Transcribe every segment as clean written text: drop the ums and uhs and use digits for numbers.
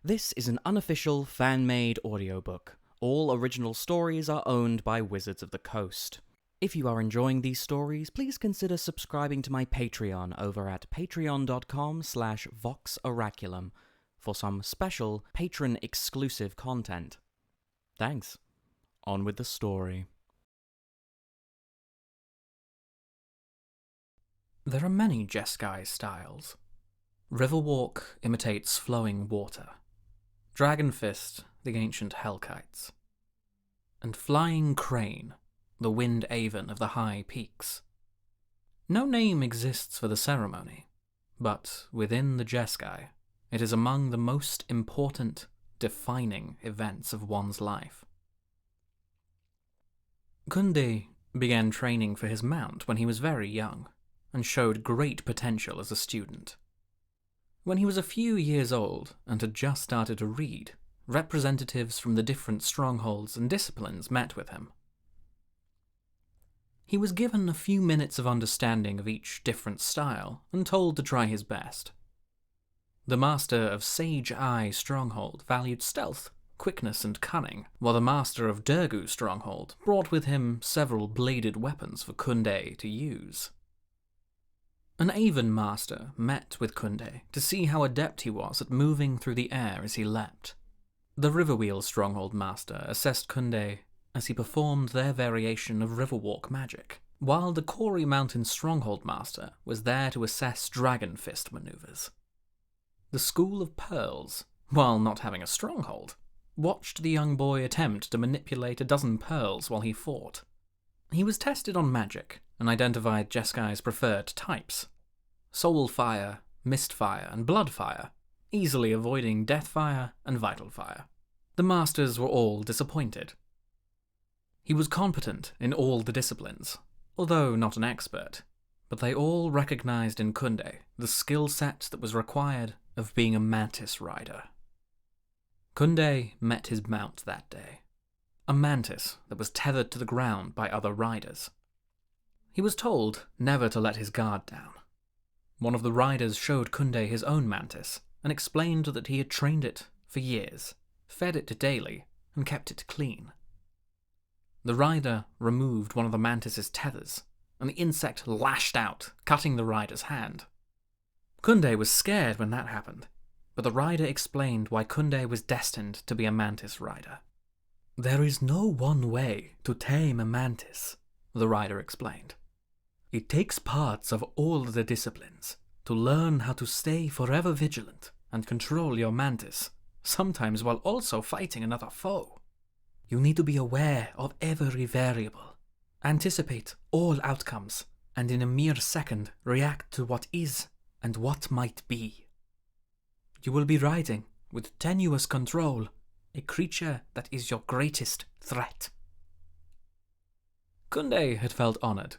This is an unofficial, fan-made audiobook. All original stories are owned by Wizards of the Coast. If you are enjoying these stories, please consider subscribing to my Patreon over at patreon.com/voxoraculum for some special patron-exclusive content. Thanks. On with the story. There are many Jeskai styles. Riverwalk imitates flowing water. Dragon Fist, the ancient Hellkites. And Flying Crane, the Wind Aven of the high peaks. No name exists for the ceremony, but within the Jeskai, it is among the most important, defining events of one's life. Kuhnde began training for his mount when he was very young, and showed great potential as a student. When he was a few years old and had just started to read, representatives from the different strongholds and disciplines met with him. He was given a few minutes of understanding of each different style and told to try his best. The master of Sage Eye Stronghold valued stealth, quickness and cunning, while the master of Durgu Stronghold brought with him several bladed weapons for Kuhnde to use. An Aven master met with Kuhnde to see how adept he was at moving through the air as he leapt. The Riverwheel Stronghold master assessed Kuhnde as he performed their variation of Riverwalk magic, while the Kori Mountain Stronghold master was there to assess Dragon Fist maneuvers. The School of Pearls, while not having a stronghold, watched the young boy attempt to manipulate a dozen pearls while he fought. He was tested on magic and identified Jeskai's preferred types: Soul Fire, Mist Fire, and Blood Fire, easily avoiding Death Fire and Vital Fire. The masters were all disappointed. He was competent in all the disciplines, although not an expert, but they all recognized in Kuhnde the skill set that was required of being a Mantis Rider. Kuhnde met his mount that day, a mantis that was tethered to the ground by other riders. He was told never to let his guard down. One of the riders showed Kuhnde his own mantis and explained that he had trained it for years, fed it daily, and kept it clean. The rider removed one of the mantis's tethers, and the insect lashed out, cutting the rider's hand. Kuhnde was scared when that happened, but the rider explained why Kuhnde was destined to be a mantis rider. "There is no one way to tame a mantis," the rider explained. "It takes parts of all the disciplines to learn how to stay forever vigilant and control your mantis, sometimes while also fighting another foe. You need to be aware of every variable, anticipate all outcomes, and in a mere second react to what is and what might be. You will be riding, with tenuous control, a creature that is your greatest threat." Kuhnde had felt honored.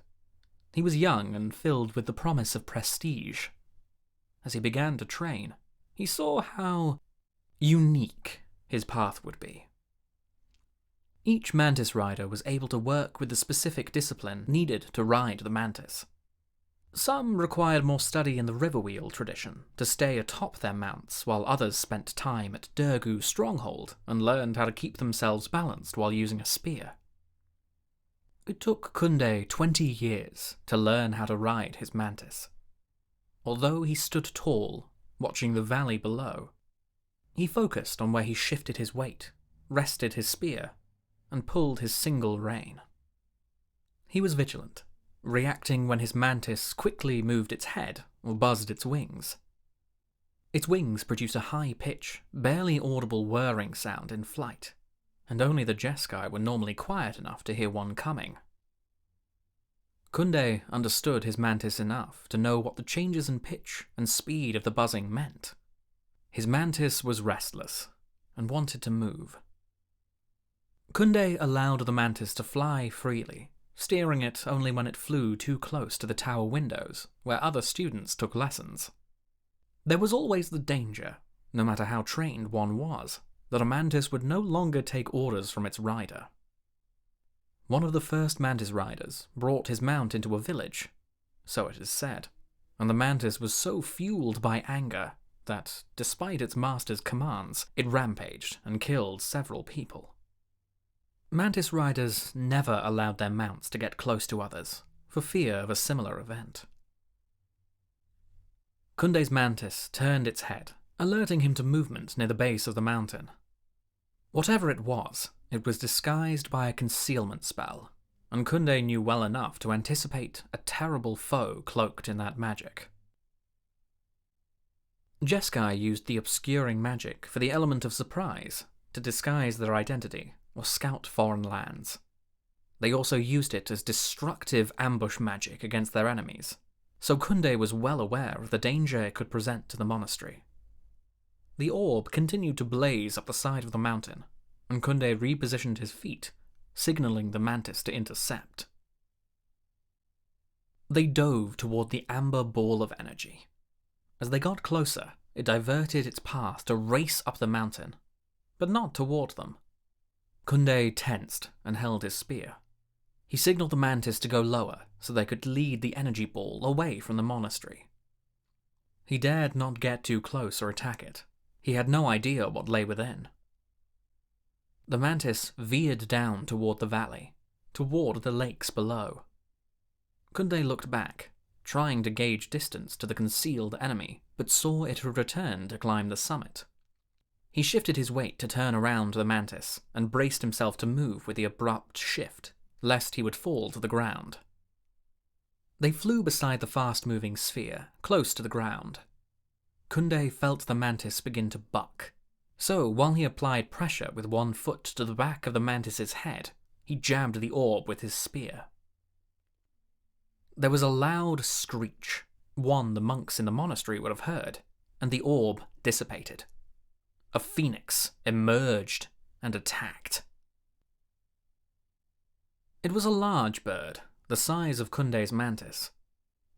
He was young and filled with the promise of prestige. As he began to train, he saw how unique his path would be. Each Mantis rider was able to work with the specific discipline needed to ride the mantis. Some required more study in the Riverwheel tradition to stay atop their mounts, while others spent time at Durgu Stronghold and learned how to keep themselves balanced while using a spear. It took Kuhnde 20 years to learn how to ride his mantis. Although he stood tall, watching the valley below, he focused on where he shifted his weight, rested his spear, and pulled his single rein. He was vigilant, reacting when his mantis quickly moved its head or buzzed its wings. Its wings produce a high-pitch, barely audible whirring sound in flight, and only the Jeskai were normally quiet enough to hear one coming. Kuhnde understood his mantis enough to know what the changes in pitch and speed of the buzzing meant. His mantis was restless and wanted to move. Kuhnde allowed the mantis to fly freely, steering it only when it flew too close to the tower windows, where other students took lessons. There was always the danger, no matter how trained one was, that a mantis would no longer take orders from its rider. One of the first mantis riders brought his mount into a village, so it is said, and the mantis was so fueled by anger that, despite its master's commands, it rampaged and killed several people. Mantis riders never allowed their mounts to get close to others, for fear of a similar event. Kuhnde's mantis turned its head, alerting him to movement near the base of the mountain. Whatever it was disguised by a concealment spell, and Kuhnde knew well enough to anticipate a terrible foe cloaked in that magic. Jeskai used the obscuring magic for the element of surprise, to disguise their identity or scout foreign lands. They also used it as destructive ambush magic against their enemies, so Kuhnde was well aware of the danger it could present to the monastery. The orb continued to blaze up the side of the mountain, and Kuhnde repositioned his feet, signaling the mantis to intercept. They dove toward the amber ball of energy. As they got closer, it diverted its path to race up the mountain, but not toward them. Kuhnde tensed and held his spear. He signaled the mantis to go lower so they could lead the energy ball away from the monastery. He dared not get too close or attack it. He had no idea what lay within. The mantis veered down toward the valley, toward the lakes below. Kuhnde looked back, trying to gauge distance to the concealed enemy, but saw it had returned to climb the summit. He shifted his weight to turn around the mantis, and braced himself to move with the abrupt shift, lest he would fall to the ground. They flew beside the fast-moving sphere, close to the ground. Kuhnde felt the mantis begin to buck, so while he applied pressure with one foot to the back of the mantis's head, he jabbed the orb with his spear. There was a loud screech, one the monks in the monastery would have heard, and the orb dissipated. A phoenix emerged and attacked. It was a large bird, the size of Kuhnde's mantis.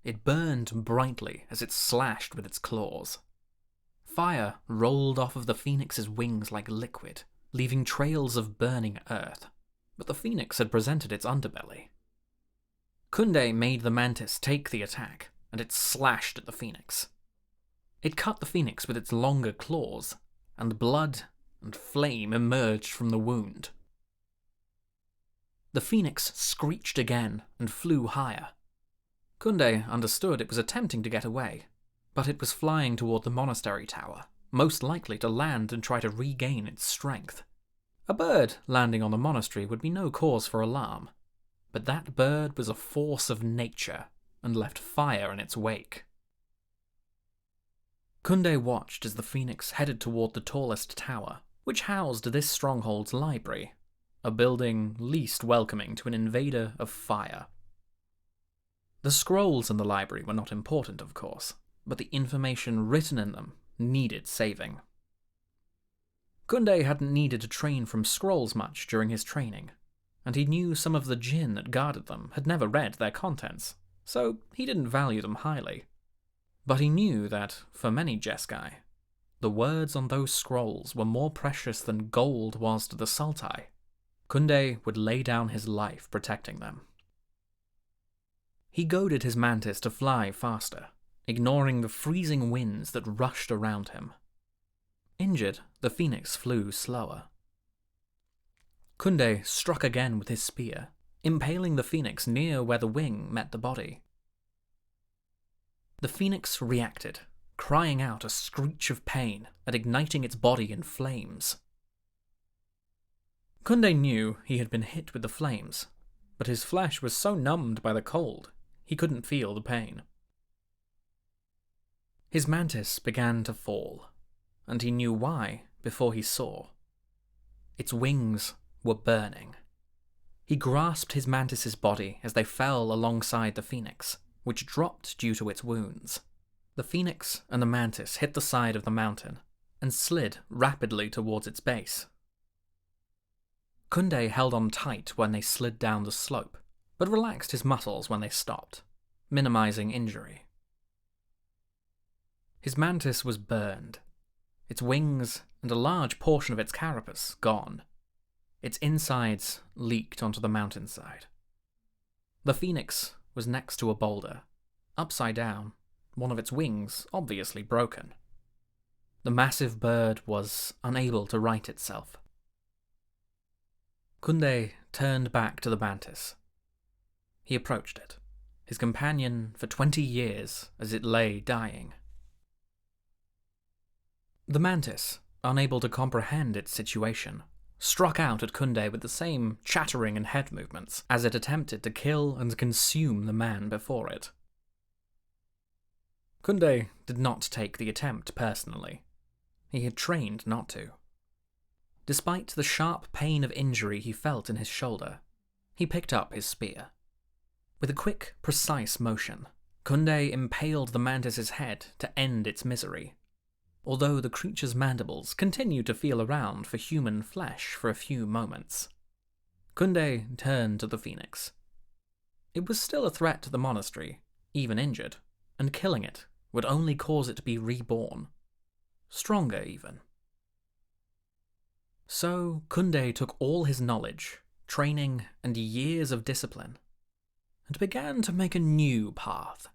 It burned brightly as it slashed with its claws. Fire rolled off of the phoenix's wings like liquid, leaving trails of burning earth, but the phoenix had presented its underbelly. Kuhnde made the mantis take the attack, and it slashed at the phoenix. It cut the phoenix with its longer claws, and blood and flame emerged from the wound. The phoenix screeched again and flew higher. Kuhnde understood it was attempting to get away, but it was flying toward the monastery tower, most likely to land and try to regain its strength. A bird landing on the monastery would be no cause for alarm, but that bird was a force of nature and left fire in its wake. Kuhnde watched as the phoenix headed toward the tallest tower, which housed this stronghold's library, a building least welcoming to an invader of fire. The scrolls in the library were not important, of course, but the information written in them needed saving. Kuhnde hadn't needed to train from scrolls much during his training, and he knew some of the jinn that guarded them had never read their contents, so he didn't value them highly. But he knew that, for many Jeskai, the words on those scrolls were more precious than gold was to the Sultai. Kuhnde would lay down his life protecting them. He goaded his mantis to fly faster, ignoring the freezing winds that rushed around him. Injured, the phoenix flew slower. Kuhnde struck again with his spear, impaling the phoenix near where the wing met the body. The phoenix reacted, crying out a screech of pain and igniting its body in flames. Kuhnde knew he had been hit with the flames, but his flesh was so numbed by the cold, he couldn't feel the pain. His mantis began to fall, and he knew why before he saw. Its wings were burning. He grasped his mantis's body as they fell alongside the phoenix, which dropped due to its wounds. The phoenix and the mantis hit the side of the mountain and slid rapidly towards its base. Kuhnde held on tight when they slid down the slope, but relaxed his muscles when they stopped, minimizing injury. His mantis was burned, its wings and a large portion of its carapace gone. Its insides leaked onto the mountainside. The phoenix was next to a boulder, upside down, one of its wings obviously broken. The massive bird was unable to right itself. Kuhnde turned back to the mantis. He approached it, his companion for 20 years as it lay dying. The mantis, unable to comprehend its situation, struck out at Kuhnde with the same chattering and head movements as it attempted to kill and consume the man before it. Kuhnde did not take the attempt personally. He had trained not to. Despite the sharp pain of injury he felt in his shoulder, he picked up his spear. With a quick, precise motion, Kuhnde impaled the mantis's head to end its misery, although the creature's mandibles continued to feel around for human flesh for a few moments. Kuhnde turned to the phoenix. It was still a threat to the monastery, even injured, and killing it would only cause it to be reborn. Stronger, even. So Kuhnde took all his knowledge, training, and years of discipline, and began to make a new path.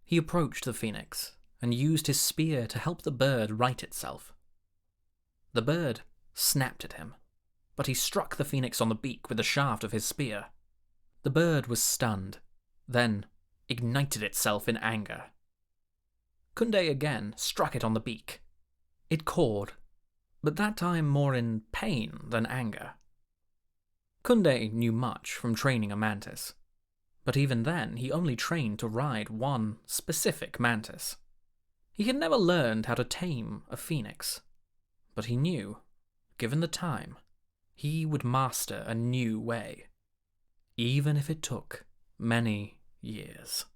He approached the phoenix and used his spear to help the bird right itself. The bird snapped at him, but he struck the phoenix on the beak with the shaft of his spear. The bird was stunned, then ignited itself in anger. Kuhnde again struck it on the beak. It cawed, but that time more in pain than anger. Kuhnde knew much from training a mantis, but even then he only trained to ride one specific mantis. He had never learned how to tame a phoenix, but he knew, given the time, he would master a new way, even if it took many years.